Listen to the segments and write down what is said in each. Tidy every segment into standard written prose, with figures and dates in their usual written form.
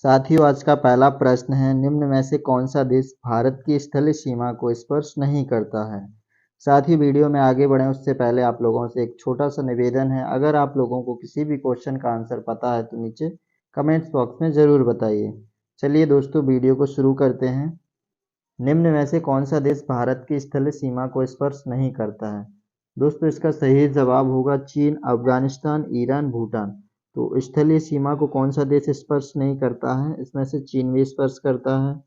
साथियों, आज का पहला प्रश्न है, निम्न में से कौन सा देश भारत की स्थलीय सीमा को स्पर्श नहीं करता है। साथ ही वीडियो में आगे बढ़ें उससे पहले आप लोगों से एक छोटा सा निवेदन है, अगर आप लोगों को किसी भी क्वेश्चन का आंसर पता है तो नीचे कमेंट्स बॉक्स में ज़रूर बताइए। चलिए दोस्तों, वीडियो को शुरू करते हैं। निम्न में से कौन सा देश भारत की स्थलीय सीमा को स्पर्श नहीं करता है। दोस्तों, इसका सही जवाब होगा चीन, अफगानिस्तान, ईरान, भूटान। तो स्थलीय सीमा को कौन सा देश स्पर्श नहीं करता है, इसमें से चीन भी स्पर्श करता है,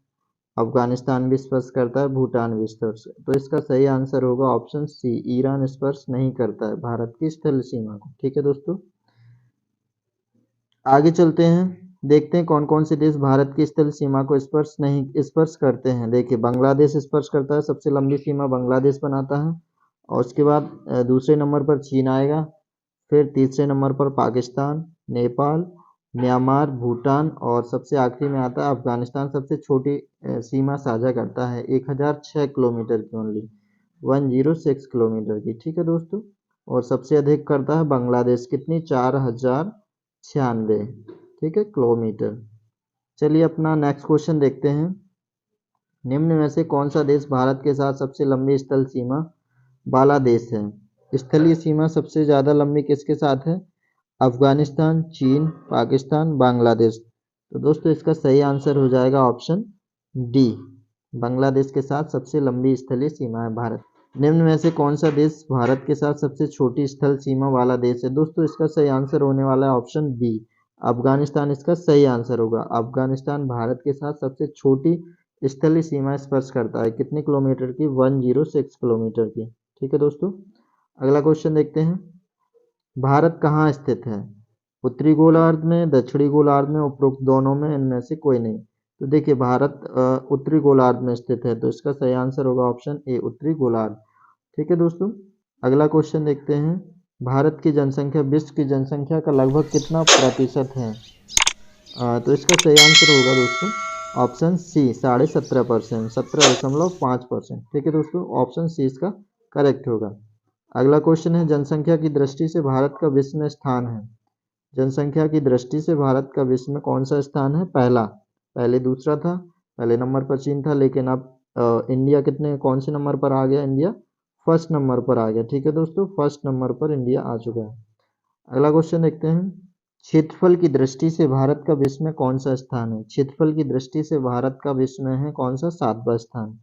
अफगानिस्तान भी स्पर्श करता है, भूटान भी स्पर्श। तो इसका सही आंसर होगा ऑप्शन सी, ईरान स्पर्श नहीं करता है भारत की स्थलीय सीमा को। ठीक है दोस्तों, आगे चलते हैं, देखते हैं कौन कौन से देश भारत की स्थल सीमा को स्पर्श करते हैं। देखिए, बांग्लादेश स्पर्श करता है, सबसे लंबी सीमा बांग्लादेश बनाता है। और उसके बाद दूसरे नंबर पर चीन आएगा, फिर तीसरे नंबर पर पाकिस्तान, नेपाल, म्यांमार, भूटान और सबसे आखिरी में आता है अफगानिस्तान। सबसे छोटी सीमा साझा करता है 1006 किलोमीटर की, ओनली 106 किलोमीटर की। ठीक है दोस्तों, और सबसे अधिक करता है बांग्लादेश, कितनी, 4096, ठीक है, किलोमीटर। चलिए अपना नेक्स्ट क्वेश्चन देखते हैं। निम्न में से कौन सा देश भारत के साथ सबसे लंबी स्थल सीमा वाला देश है। स्थलीय सीमा सबसे ज़्यादा लंबी किसके साथ है, अफगानिस्तान, चीन, पाकिस्तान, बांग्लादेश। तो दोस्तों इसका सही आंसर हो जाएगा ऑप्शन डी, बांग्लादेश के साथ सबसे लंबी स्थलीय सीमा है भारत। निम्न में से कौन सा देश भारत के साथ सबसे छोटी स्थल सीमा वाला देश है। दोस्तों इसका सही आंसर होने वाला है ऑप्शन बी, अफगानिस्तान इसका सही आंसर होगा। अफगानिस्तान भारत के साथ सबसे छोटी स्थलीय सीमा स्पर्श करता है, कितने किलोमीटर की, 106 किलोमीटर की। ठीक है दोस्तों, अगला क्वेश्चन देखते हैं। भारत कहाँ स्थित है, उत्तरी गोलार्ध में, दक्षिणी गोलार्ध में, उपरोक्त दोनों में, इनमें से कोई नहीं। तो देखिए, भारत उत्तरी गोलार्ध में स्थित है, तो इसका सही आंसर होगा ऑप्शन ए, उत्तरी गोलार्ध। ठीक है दोस्तों, अगला क्वेश्चन देखते हैं। भारत की जनसंख्या विश्व की जनसंख्या का लगभग कितना प्रतिशत है। तो इसका सही आंसर होगा दोस्तों ऑप्शन सी, 17.5%, 17.5%। ठीक है दोस्तों, ऑप्शन सी इसका करेक्ट होगा। अगला क्वेश्चन है, जनसंख्या की दृष्टि से भारत का विश्व में स्थान है। जनसंख्या की दृष्टि से भारत का विश्व में कौन सा स्थान है, पहले दूसरा था, पहले नंबर पर चीन था, लेकिन अब इंडिया कौन से नंबर पर आ गया, इंडिया फर्स्ट नंबर पर आ गया। ठीक है दोस्तों, फर्स्ट नंबर पर इंडिया आ चुका है। अगला क्वेश्चन देखते हैं। क्षेत्रफल की दृष्टि से भारत का विश्व में कौन सा स्थान है। क्षेत्रफल की दृष्टि से भारत का विश्व में है कौन सा, 7वां स्थान।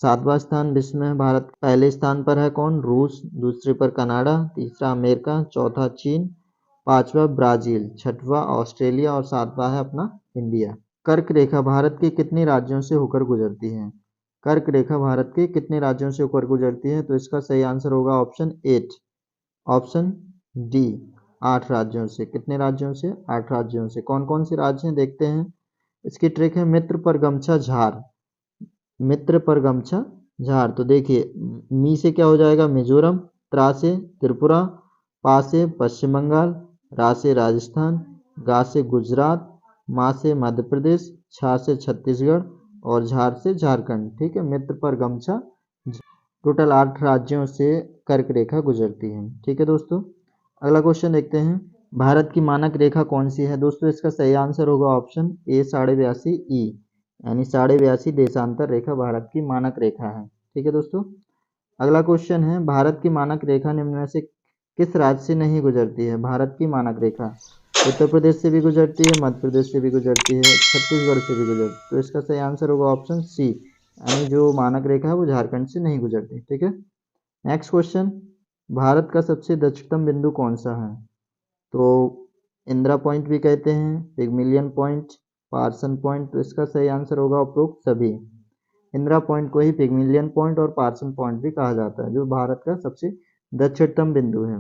7वां स्थान विश्व में भारत, पहले स्थान पर है कौन, रूस, दूसरे पर कनाडा, तीसरा अमेरिका, चौथा चीन, पांचवा ब्राजील, छठवां ऑस्ट्रेलिया और सातवां है अपना इंडिया। कर्क रेखा भारत के कितने राज्यों से होकर गुजरती है। कर्क रेखा भारत के कितने राज्यों से होकर गुजरती है। तो इसका सही आंसर होगा ऑप्शन 8, ऑप्शन डी, 8 राज्यों से। कितने राज्यों से, 8 राज्यों से। कौन कौन से राज्य हैं देखते हैं। इसकी ट्रिक है मित्र पर गमछा झार, मित्र पर गमछा झार। तो देखिए, मी से क्या हो जाएगा, मिजोरम, त्रा से त्रिपुरा, पा से पश्चिम बंगाल, रा से राजस्थान, गा से गुजरात, मा से मध्य प्रदेश, छा से छत्तीसगढ़ और झार से झारखंड। ठीक है, मित्र पर गमछा, टोटल 8 राज्यों से कर्क रेखा गुजरती है। ठीक है दोस्तों, अगला क्वेश्चन देखते हैं। भारत की मानक रेखा कौन सी है। दोस्तों इसका सही आंसर होगा ऑप्शन ए, 82.5 ई, यानी 82.5 देशांतर रेखा भारत की मानक रेखा है। ठीक है दोस्तों, अगला क्वेश्चन है। भारत की मानक रेखा निम्न में से किस राज्य से नहीं गुजरती है। भारत की मानक रेखा उत्तर प्रदेश से भी गुजरती है, मध्य प्रदेश से भी गुजरती है, छत्तीसगढ़ से भी गुजरती है। तो इसका सही आंसर होगा ऑप्शन सी, यानी जो मानक रेखा है वो झारखंड से नहीं गुजरती। ठीक है, नेक्स्ट क्वेश्चन। भारत का सबसे दक्षिणतम बिंदु कौन सा है। तो इंदिरा पॉइंट भी कहते हैं, पिगमिलियन पॉइंट, पार्सन पॉइंट। तो इसका सही आंसर होगा उपरोक्त सभी। इंदिरा पॉइंट को ही पिगमिलियन पॉइंट और पार्सन पॉइंट भी कहा जाता है, जो भारत का सबसे दक्षिणतम बिंदु है।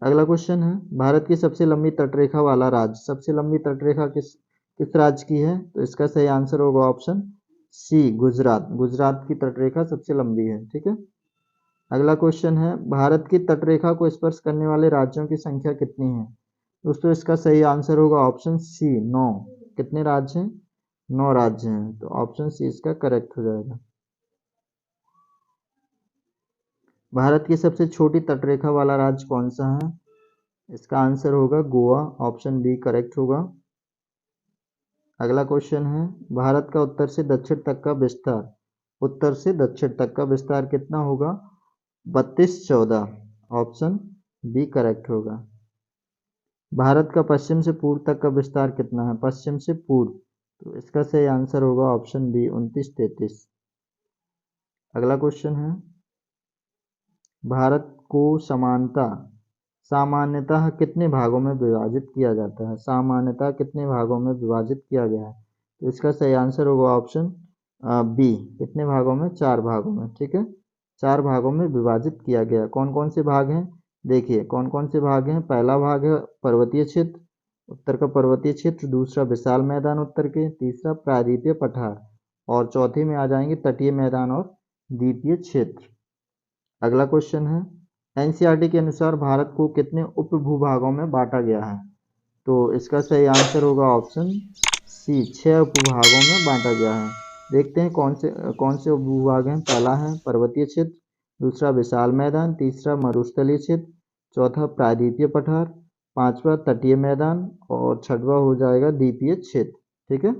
अगला क्वेश्चन है। भारत की सबसे लंबी तटरेखा वाला राज्य, सबसे लंबी तटरेखा किस किस राज्य की है। तो इसका सही आंसर होगा ऑप्शन सी, गुजरात। गुजरात की तटरेखा सबसे लंबी है। ठीक है, अगला क्वेश्चन है। भारत की तटरेखा को स्पर्श करने वाले राज्यों की संख्या कितनी है। दोस्तों इसका सही आंसर होगा ऑप्शन सी, 9। कितने राज्य हैं, 9 राज्य हैं। तो ऑप्शन सी इसका करेक्ट हो जाएगा। भारत की सबसे छोटी तटरेखा वाला राज्य कौन सा है। इसका आंसर होगा गोवा, ऑप्शन बी करेक्ट होगा। अगला क्वेश्चन है, भारत का उत्तर से दक्षिण तक का विस्तार, उत्तर से दक्षिण तक का विस्तार कितना होगा? 3214, ऑप्शन बी करेक्ट होगा। भारत का पश्चिम से पूर्व तक का विस्तार कितना है? पश्चिम से पूर्व, तो इसका सही आंसर होगा ऑप्शन बी 2933। अगला क्वेश्चन है, भारत को सामान्यतः कितने भागों में विभाजित किया जाता है? सामान्यतः कितने भागों में विभाजित किया गया है? तो इसका सही आंसर होगा ऑप्शन बी, कितने भागों में? 4 भागों में। ठीक है, 4 भागों में विभाजित किया गया। कौन कौन से भाग हैं? देखिए कौन कौन से भाग हैं। पहला भाग है पर्वतीय क्षेत्र, उत्तर का पर्वतीय क्षेत्र। दूसरा विशाल मैदान उत्तर के। तीसरा प्रायद्वीपीय पठार, और चौथे में आ जाएंगे तटीय मैदान और द्वीपीय क्षेत्र। अगला क्वेश्चन है, एनसीईआरटी के अनुसार भारत को कितने उपभूभागों में बांटा गया है? तो इसका सही आंसर होगा ऑप्शन सी, 6 उपभागों में बांटा गया है। देखते हैं कौन से उपभूभाग हैं। पहला है पर्वतीय क्षेत्र, दूसरा विशाल मैदान, तीसरा मरुस्थलीय क्षेत्र, चौथा प्रायद्वीपीय पठार, पांचवा तटीय मैदान और छठवां हो जाएगा द्वीपीय क्षेत्र। ठीक है।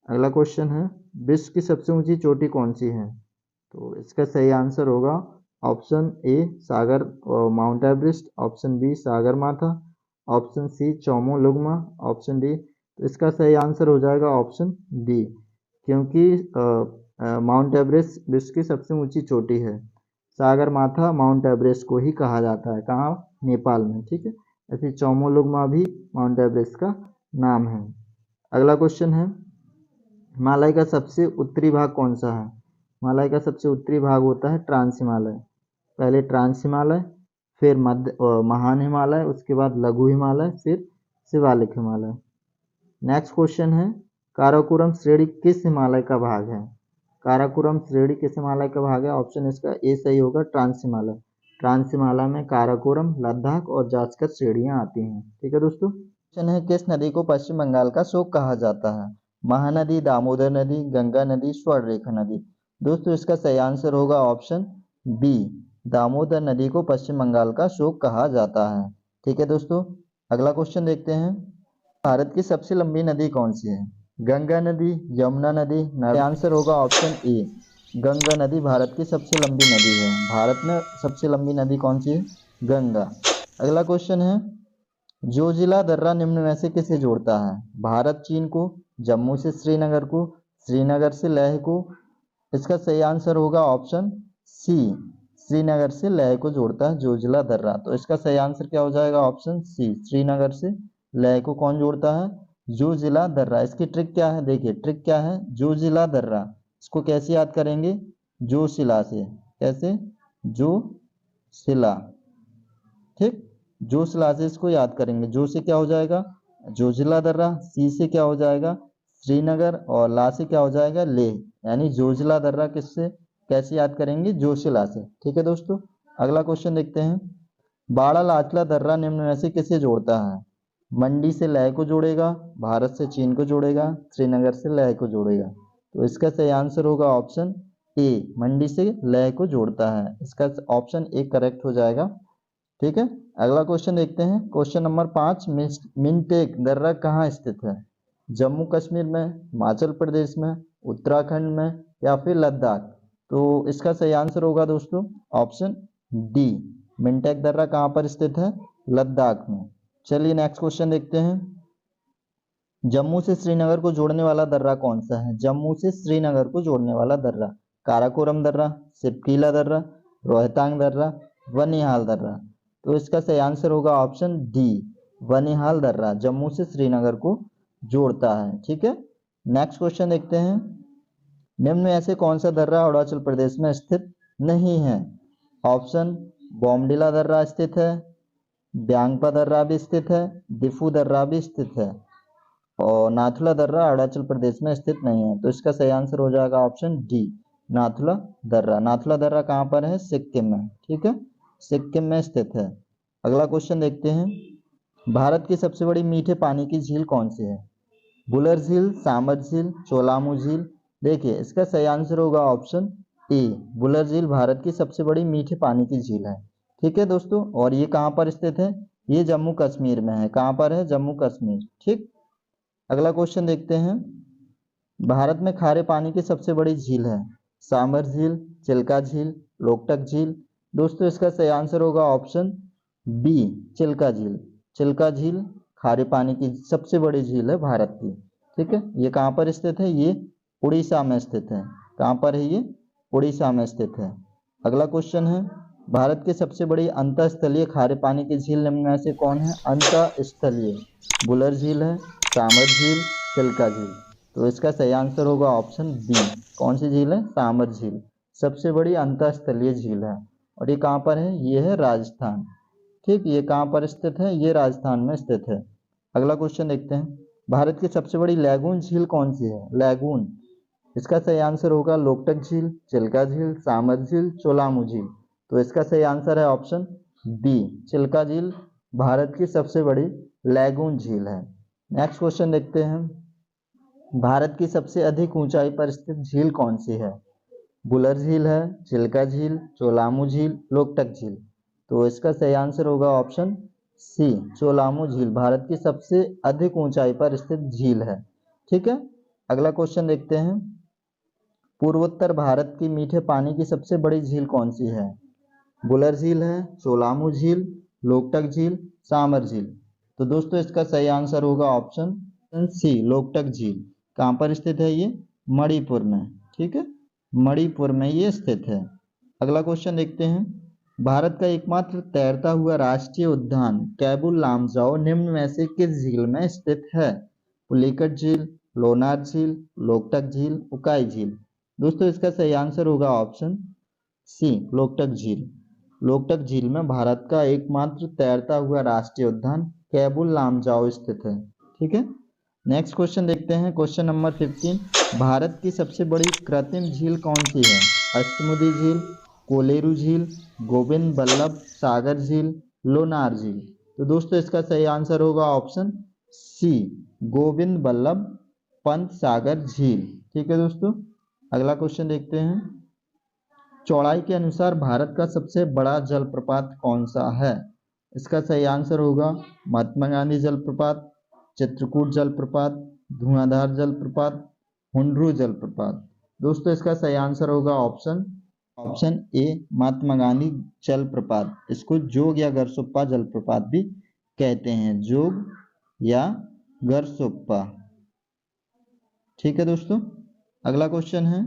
अगला क्वेश्चन है, विश्व की सबसे ऊंची चोटी कौन सी है? तो इसका सही आंसर होगा option A Sagar mount Everest, option B Sagarmatha, option C Chomolungma, option D. तो इसका सही आंसर हो जाएगा ऑप्शन डी, क्योंकि माउंट एवरेस्ट विश्व की सबसे ऊंची चोटी है। सागर माथा माउंट एवरेस्ट को ही कहा जाता है। कहाँ? नेपाल में। ठीक है, ऐसे चोमोलुंगमा भी माउंट एवरेस्ट का नाम है। अगला क्वेश्चन है, हिमालय का सबसे उत्तरी भाग कौन सा है? हिमालय का सबसे उत्तरी भाग होता है ट्रांस हिमालय। पहले ट्रांस हिमालय, फिर महान हिमालय, उसके बाद लघु हिमालय, फिर शिवालिक हिमालय। नेक्स्ट क्वेश्चन है, काराकोरम श्रेणी किस हिमालय का भाग है? काराकोरम श्रेणी किस हिमालय का भाग है? ऑप्शन इसका ए सही होगा, ट्रांस हिमालय। ट्रांस हिमालय में काराकोरम, लद्दाख और जास्कर श्रेणियां आती हैं। ठीक है दोस्तों। क्वेश्चन है, किस नदी को पश्चिम बंगाल का शोक कहा जाता है? महानदी, दामोदर नदी, गंगा नदी, स्वर्णरेखा नदी। दोस्तों इसका सही आंसर होगा ऑप्शन बी, दामोदर नदी को पश्चिम बंगाल का शोक कहा जाता है। ठीक है दोस्तों। अगला क्वेश्चन देखते हैं, भारत की सबसे लंबी नदी कौन सी है? गंगा नदी, यमुना नदी, आंसर होगा ऑप्शन ए, गंगा नदी भारत की सबसे लंबी नदी है। भारत में सबसे लंबी नदी कौन सी है? गंगा। अगला क्वेश्चन है, जोजिला दर्रा निम्न में से किसे जोड़ता है? भारत चीन को, जम्मू से श्रीनगर को, श्रीनगर से लेह को। इसका सही आंसर होगा ऑप्शन सी, श्रीनगर से लेह को जोड़ता है जोजिला दर्रा। तो इसका सही आंसर क्या हो जाएगा? ऑप्शन सी, श्रीनगर से लेह को कौन जोड़ता है? जोजिला दर्रा। इसकी ट्रिक क्या है? देखिए ट्रिक क्या है, जोजिला दर्रा इसको कैसे याद करेंगे? जोशिला से। कैसे? जोशिला। ठीक, जोशिला से इसको याद करेंगे। जो से क्या हो जाएगा? जोजिला दर्रा, सी से क्या हो जाएगा? श्रीनगर, और ला से क्या हो जाएगा? लेह। यानी जोजिला दर्रा किससे कैसे याद करेंगे? जोशिला से। ठीक है दोस्तों। अगला क्वेश्चन देखते हैं, बाड़ा लाचला दर्रा निम्न में से किसे जोड़ता है? मंडी से लेह को जोड़ेगा, भारत से चीन को जोड़ेगा, श्रीनगर से लेह को जोड़ेगा। तो इसका सही आंसर होगा ऑप्शन ए, मंडी से लेह को जोड़ता है। इसका ऑप्शन ए करेक्ट हो जाएगा। ठीक है। अगला क्वेश्चन देखते हैं, क्वेश्चन नंबर 5, मिंटेक दर्रा कहाँ स्थित है? जम्मू कश्मीर में, हिमाचल प्रदेश में, उत्तराखंड में, या फिर लद्दाख। तो इसका सही आंसर होगा दोस्तों ऑप्शन डी, मिंटेक दर्रा कहाँ पर स्थित है? लद्दाख में। चलिए नेक्स्ट क्वेश्चन देखते हैं, जम्मू से श्रीनगर को जोड़ने वाला दर्रा कौन सा है? जम्मू से श्रीनगर को जोड़ने वाला दर्रा, काराकोरम दर्रा, सिपकीला दर्रा, रोहतांग दर्रा, बनिहाल दर्रा। तो इसका सही आंसर होगा ऑप्शन डी, बनिहाल दर्रा जम्मू से श्रीनगर को जोड़ता है। ठीक है। नेक्स्ट क्वेश्चन देखते हैं, निम्न में ऐसे कौन सा दर्रा अरुणाचल प्रदेश में स्थित नहीं है? ऑप्शन, बॉमडिला दर्रा स्थित है, ब्यांगपा दर्रा भी स्थित है, दिफू दर्रा भी स्थित है, और नाथुला दर्रा अरुणाचल प्रदेश में स्थित नहीं है। तो इसका सही आंसर हो जाएगा ऑप्शन डी, नाथुला दर्रा। नाथुला दर्रा कहाँ पर है? सिक्किम में। ठीक है, सिक्किम में स्थित है। अगला क्वेश्चन देखते हैं, भारत की सबसे बड़ी मीठे पानी की झील कौन सी है? बुलर झील, सामर झील, चोलामू झील। देखिए इसका सही आंसर होगा ऑप्शन ए, बुलर झील भारत की सबसे बड़ी मीठे पानी की झील है। ठीक है दोस्तों, और ये कहाँ पर स्थित है? ये जम्मू कश्मीर में है। कहाँ पर है? जम्मू कश्मीर। ठीक। अगला क्वेश्चन देखते हैं, भारत में खारे पानी की सबसे बड़ी झील है, सामर झील, चिल्का झील, लोकटक झील। दोस्तों इसका सही आंसर होगा ऑप्शन बी, चिल्का झील। चिल्का झील खारे पानी की सबसे बड़ी झील है भारत की। ठीक है, ये कहाँ पर स्थित है? ये उड़ीसा में स्थित है। कहाँ पर है ये? उड़ीसा में स्थित है। अगला क्वेश्चन है, भारत की सबसे बड़ी अंतःस्थलीय खारे पानी की झील निम्न में से कौन है? अंतःस्थलीय, बुलर झील है, सामर झील, चिल्का झील। तो इसका सही आंसर होगा ऑप्शन बी। कौन सी झील है? सामर झील सबसे बड़ी अंतःस्थलीय झील है। और ये कहाँ पर है? ये है राजस्थान। ठीक, ये कहाँ पर स्थित है? ये राजस्थान में स्थित है। अगला क्वेश्चन देखते हैं, भारत की सबसे बड़ी लैगून झील कौन सी है? लैगून, इसका सही आंसर होगा लोकटक झील, चिल्का झील, सामर झील, चोलामू झील। तो इसका सही आंसर है ऑप्शन बी, चिल्का झील भारत की सबसे बड़ी लैगून झील है। नेक्स्ट क्वेश्चन देखते हैं, भारत की सबसे अधिक ऊंचाई पर स्थित झील कौन सी है? बुलर झील है, चिल्का झील, चोलामू झील, लोकटक झील। तो इसका सही आंसर होगा ऑप्शन सी, चोलामू झील भारत की सबसे अधिक ऊंचाई पर स्थित झील है। ठीक है, अगला क्वेश्चन देखते हैं, पूर्वोत्तर भारत की मीठे पानी की सबसे बड़ी झील कौन सी है? बुलर झील है, चोलामू झील, लोकटक झील, सामर झील। तो दोस्तों इसका सही आंसर होगा ऑप्शन सी, लोकटक झील। कहाँ पर स्थित है ये? मणिपुर में। ठीक है, मणिपुर में ये स्थित है। अगला क्वेश्चन देखते हैं, भारत का एकमात्र तैरता हुआ राष्ट्रीय उद्यान कैबुल लामजाओ निम्न में से किस झील में स्थित है? पुलिकट झील, लोनार झील, लोकटक झील, उकाई झील। दोस्तों इसका सही आंसर होगा ऑप्शन सी, लोकटक झील। लोकटक झील में भारत का एकमात्र तैरता हुआ राष्ट्रीय उद्यान कैबुल लामजाओ स्थित है। ठीक है, नेक्स्ट क्वेश्चन देखते हैं, क्वेश्चन नंबर 15, भारत की सबसे बड़ी कृत्रिम झील कौन सी है? अष्टमुदी झील, कोलेरू झील, गोविंद बल्लभ सागर झील, लोनार झील। तो दोस्तों इसका सही आंसर होगा ऑप्शन सी, गोविंद बल्लभ पंत सागर झील। ठीक है दोस्तों, अगला क्वेश्चन देखते हैं, चौड़ाई के अनुसार भारत का सबसे बड़ा जलप्रपात कौन सा है? इसका सही आंसर होगा महात्मा गांधी जलप्रपात, चित्रकूट जलप्रपात, धुआंधार जलप्रपात, हुंडरू जलप्रपात। दोस्तों इसका सही आंसर होगा ऑप्शन ए, महात्मा गांधी जलप्रपात। इसको जोग या गरसोप्पा जलप्रपात भी कहते हैं, जोग या गरसोप्पा। ठीक है दोस्तों, अगला क्वेश्चन है,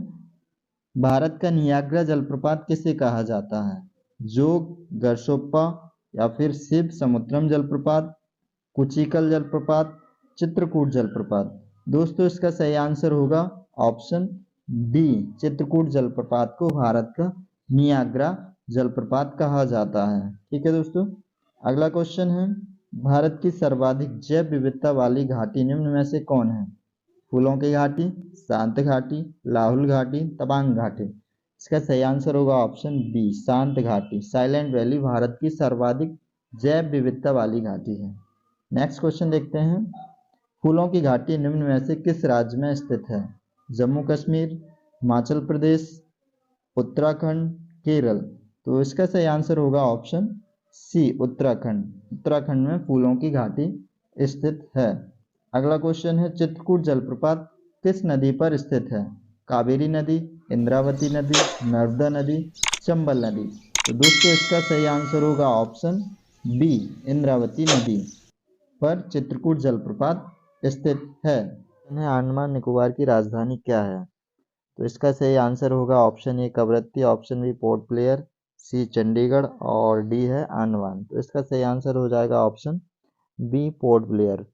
भारत का नियाग्रा जलप्रपात किसे कहा जाता है? जोग, गरसोप्पा या फिर शिव समुद्रम जलप्रपात, कुचिकल जलप्रपात, चित्रकूट जलप्रपात। दोस्तों इसका सही आंसर होगा ऑप्शन डी, चित्रकूट जलप्रपात को भारत का नियाग्रा जलप्रपात कहा जाता है। ठीक है दोस्तों, अगला क्वेश्चन है, भारत की सर्वाधिक जैव विविधता वाली घाटी निम्न में से कौन है? फूलों की घाटी, शांत घाटी, लाहुल घाटी, तवांग घाटी। इसका सही आंसर होगा ऑप्शन बी, शांत घाटी। साइलेंट वैली भारत की सर्वाधिक जैव विविधता वाली घाटी है। नेक्स्ट क्वेश्चन देखते हैं, फूलों की घाटी निम्न में से किस राज्य में स्थित है? जम्मू कश्मीर, हिमाचल प्रदेश, उत्तराखंड, केरल। तो इसका सही आंसर होगा ऑप्शन सी, उत्तराखंड। उत्तराखंड में फूलों की घाटी स्थित है। अगला क्वेश्चन है, चित्रकूट जलप्रपात किस नदी पर स्थित है? कावेरी नदी, इंद्रावती नदी, नर्मदा नदी, चंबल नदी। तो दोस्तों इसका सही आंसर होगा ऑप्शन बी, इंद्रावती नदी पर चित्रकूट जलप्रपात स्थित है। अंडमान निकोबार की राजधानी क्या है? तो इसका सही आंसर होगा option A, Kavaratti, option B, Port Blair, C, Chandigarh और डी है अंडमान। तो इसका सही आंसर हो जाएगा ऑप्शन बी, पोर्ट ब्लेयर।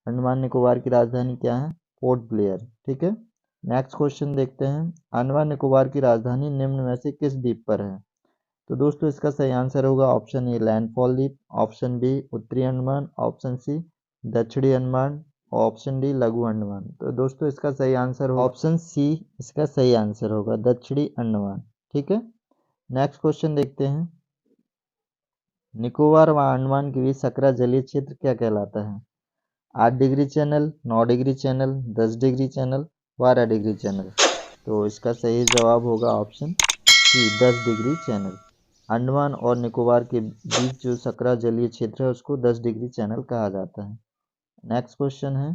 अंडमान निकोबार की राजधानी क्या है? पोर्ट ब्लेयर। ठीक है, नेक्स्ट क्वेश्चन देखते हैं, अंडमान निकोबार की राजधानी निम्न में से किस द्वीप पर है? तो दोस्तों इसका सही आंसर होगा ऑप्शन ए, लैंडफॉल द्वीप, ऑप्शन बी, उत्तरी अंडमान, ऑप्शन सी, दक्षिणी अंडमान, ऑप्शन डी, लघु अंडमान। तो दोस्तों इसका सही आंसर होगा ऑप्शन सी, इसका सही आंसर होगा दक्षिणी अंडमान। ठीक है, नेक्स्ट क्वेश्चन देखते हैं, निकोबार व अंडमान के बीच सकरा जलीय क्षेत्र क्या कहलाता है? 8 degree channel, 9 degree channel, 10 degree channel, 12 degree channel. तो इसका सही जवाब होगा option C, 10 degree channel. Andaman और निकोबार के बीच जो सकरा जलीय क्षेत्र है उसको 10 डिग्री चैनल कहा जाता है। नेक्स्ट क्वेश्चन है,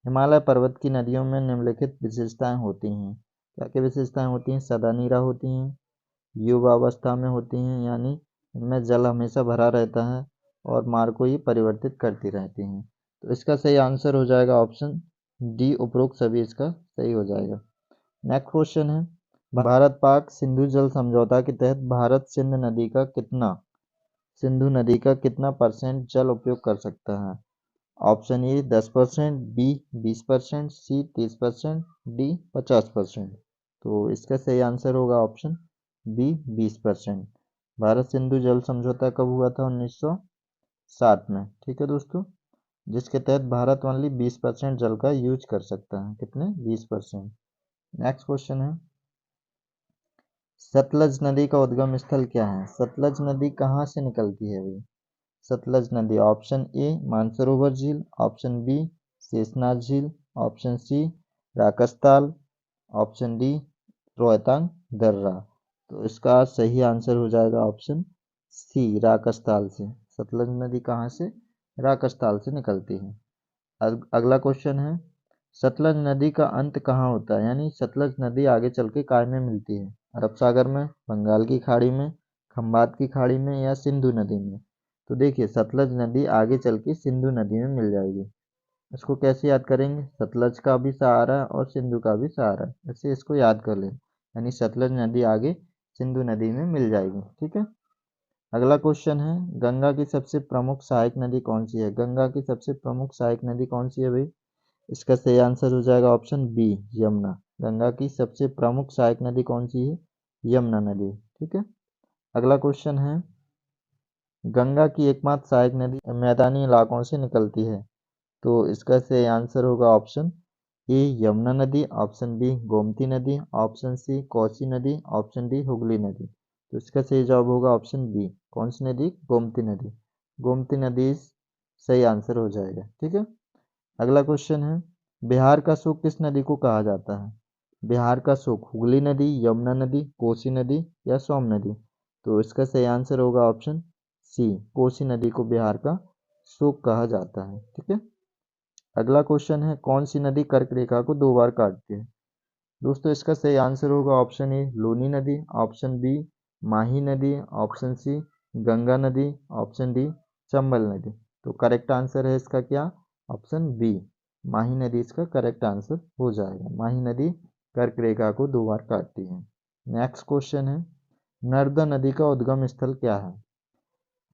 हिमालय पर्वत की नदियों में निम्नलिखित विशेषताएं होती हैं। क्या क्या विशेषताएं होती हैं? सदा नीरा होती हैं, युवावस्था में होती हैं, यानी इनमें जल हमेशा भरा रहता है और मार्ग को ये परिवर्तित करती रहती हैं। तो इसका सही आंसर हो जाएगा ऑप्शन डी, उपरोक्त सभी इसका सही हो जाएगा। नेक्स्ट क्वेश्चन है, भारत पाक सिंधु जल समझौता के तहत भारत सिंधु नदी का कितना परसेंट जल उपयोग कर सकता है? Option A 10%, B 20%, C 30%, D 50%। तो इसका सही आंसर होगा ऑप्शन बी 20%। भारत सिंधु जल समझौता कब हुआ था? 1960 में। ठीक है दोस्तों, जिसके तहत भारत ओनली 20% जल का यूज कर सकता है। कितने? 20%। नेक्स्ट क्वेश्चन है, सतलज नदी का उद्गम स्थल क्या है? सतलज नदी कहाँ से निकलती है भाई? सतलज नदी, ऑप्शन ए मानसरोवर झील, ऑप्शन बी शेषनाग झील, option C Rakshastal, option D Rohtang दर्रा। तो इसका सही आंसर हो जाएगा ऑप्शन सी राकसताल से। सतलज नदी कहाँ से? राकसताल से निकलती है। अगला क्वेश्चन है, सतलज नदी का अंत कहाँ होता है? यानी सतलज नदी आगे चल के काय में मिलती है? अरब सागर में, बंगाल की खाड़ी में, खंबात की खाड़ी में, या सिंधु नदी में? तो देखिए, सतलज नदी आगे चल के सिंधु नदी में मिल जाएगी। इसको कैसे याद करेंगे? सतलज का भी सहारा है और सिंधु का भी सहारा है, ऐसे इसको याद कर लें। यानी सतलज नदी आगे सिंधु नदी में मिल जाएगी। ठीक है। अगला क्वेश्चन है, गंगा की सबसे प्रमुख सहायक नदी कौन सी है? गंगा की सबसे प्रमुख सहायक नदी कौन सी है भाई? इसका सही आंसर हो जाएगा ऑप्शन बी यमुना। गंगा की सबसे प्रमुख सहायक नदी कौन सी है? यमुना नदी। ठीक है। अगला क्वेश्चन है, गंगा की एकमात्र सहायक नदी मैदानी इलाकों से निकलती है। तो इसका सही आंसर होगा ऑप्शन ए यमुना नदी, ऑप्शन बी गोमती नदी, ऑप्शन सी कोसी नदी, ऑप्शन डी हुगली नदी। तो इसका सही जवाब होगा ऑप्शन बी। कौन सी नदी? गोमती नदी। गोमती नदी सही आंसर हो जाएगा। ठीक है। अगला क्वेश्चन है, बिहार का सुख किस नदी को कहा जाता है? बिहार का सुख हुगली नदी, यमुना नदी, कोसी नदी, या सोम नदी? तो इसका सही आंसर होगा ऑप्शन सी कोसी नदी को बिहार का सुख कहा जाता है। ठीक है। अगला क्वेश्चन है, कौन सी नदी कर्क रेखा को 2 बार काटती है? दोस्तों इसका सही आंसर होगा ऑप्शन ए लूनी नदी, ऑप्शन बी माही नदी, ऑप्शन सी गंगा नदी, ऑप्शन डी चंबल नदी। तो करेक्ट आंसर है इसका क्या? ऑप्शन बी माही नदी इसका करेक्ट आंसर हो जाएगा। माही नदी कर्क रेखा को 2 बार काटती है। नेक्स्ट क्वेश्चन है, नर्मदा नदी का उद्गम स्थल क्या है?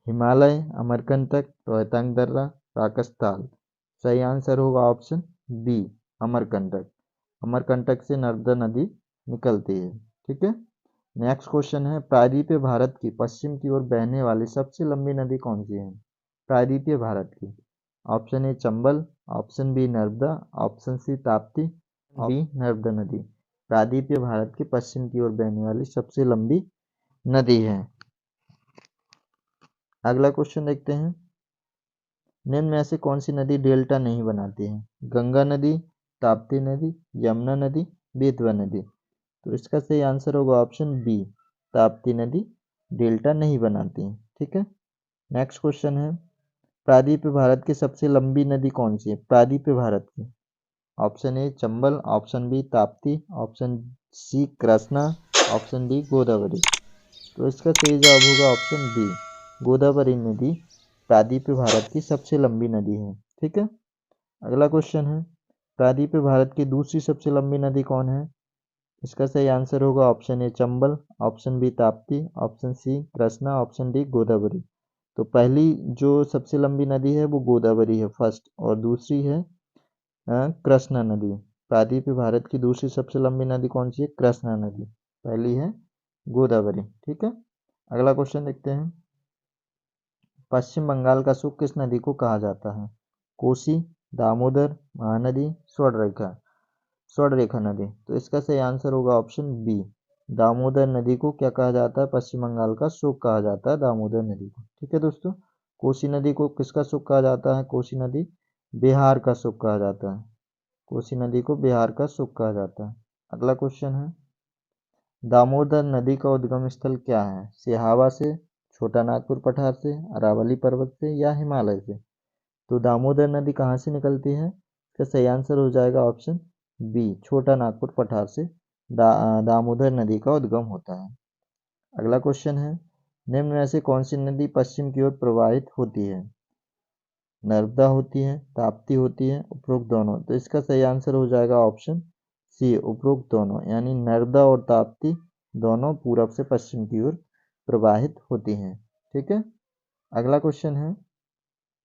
हिमालय, अमरकंटक, रोहतांग दर्रा, राकसताल। सही आंसर होगा ऑप्शन बी अमरकंटक। अमरकंटक से नर्मदा नदी निकलती है। ठीक है। नेक्स्ट क्वेश्चन है, प्रायद्वीपीय भारत की पश्चिम की ओर बहने वाली सबसे लंबी नदी कौन सी है? प्रायद्वीपीय भारत की, option A Chambal, option B Narmada, option C Tapti, B Narmada नदी। प्रायद्वीपीय भारत के पश्चिम की ओर बहने वाली सबसे लंबी नदी है। अगला क्वेश्चन देखते हैं, निम्न में से कौन सी नदी डेल्टा नहीं बनाती है? गंगा नदी, ताप्ती नदी, यमुना नदी, बेतवा नदी। तो इसका सही आंसर होगा ऑप्शन बी ताप्ती नदी डेल्टा नहीं बनाती है। ठीक है। नेक्स्ट क्वेश्चन है, प्रायद्वीपीय भारत की सबसे लंबी नदी कौन सी है? प्रायद्वीपीय भारत की, option A Chambal, option B Tapti, option C Krishna, option D Godavari. तो इसका सही जवाब होगा ऑप्शन बी गोदावरी नदी प्रायद्वीपीय भारत की सबसे लंबी नदी है। ठीक है। अगला क्वेश्चन है, प्रायद्वीपीय भारत की दूसरी सबसे लंबी नदी कौन है? इसका सही आंसर होगा option A Chambal, option B Tapti, option C Krishna, option D Godavari. तो पहली जो सबसे लंबी नदी है वो गोदावरी है फर्स्ट, और दूसरी है कृष्णा नदी। प्रायद्वीपीय भारत की दूसरी सबसे लंबी नदी कौन सी है? कृष्णा नदी। पहली है गोदावरी। ठीक है। अगला क्वेश्चन देखते हैं, पश्चिम बंगाल का सुख किस नदी को कहा जाता है? कोसी, दामोदर, महानदी, स्वर्णरेखा नदी। तो इसका सही आंसर होगा ऑप्शन बी दामोदर नदी को क्या कहा जाता है? पश्चिम बंगाल का सुख कहा जाता है दामोदर नदी को। ठीक है दोस्तों। कोसी नदी को किसका सुख कहा जाता है? कोसी नदी बिहार का सुख कहा जाता है। कोसी नदी को बिहार का सुख कहा जाता है। अगला क्वेश्चन है, दामोदर नदी का उद्गम स्थल क्या है? सिहावा से, छोटा नागपुर पठार से, अरावली पर्वत से, या हिमालय से? तो दामोदर नदी कहाँ से निकलती है? इसका सही आंसर हो जाएगा ऑप्शन बी, छोटा नागपुर पठार से दामोदर नदी का उद्गम होता है। अगला क्वेश्चन है, निम्न में से कौन सी नदी पश्चिम की ओर प्रवाहित होती है? नर्मदा होती है, ताप्ती होती है, उपरोक्त दोनों। तो इसका सही आंसर हो जाएगा ऑप्शन सी, उपरोक्त दोनों, यानी नर्मदा और ताप्ती दोनों पूरब से पश्चिम की ओर प्रवाहित होती हैं। ठीक है। अगला क्वेश्चन है,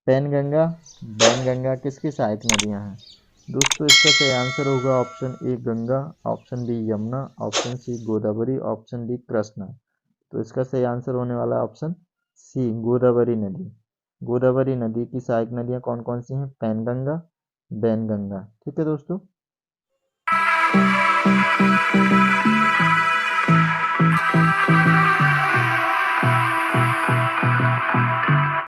पैनगंगा बैनगंगा किसकी सहायक नदियां हैं? दोस्तों इसका सही आंसर होगा option A Ganga, option B Yamuna, option C Godavari, option D Krishna. तो इसका सही आंसर होने वाला है ऑप्शन सी, गोदावरी नदी। गोदावरी नदी की सहायक नदियां कौन कौन सी हैं? पैनगंगा, बैनगंगा। ठीक है दोस्तों।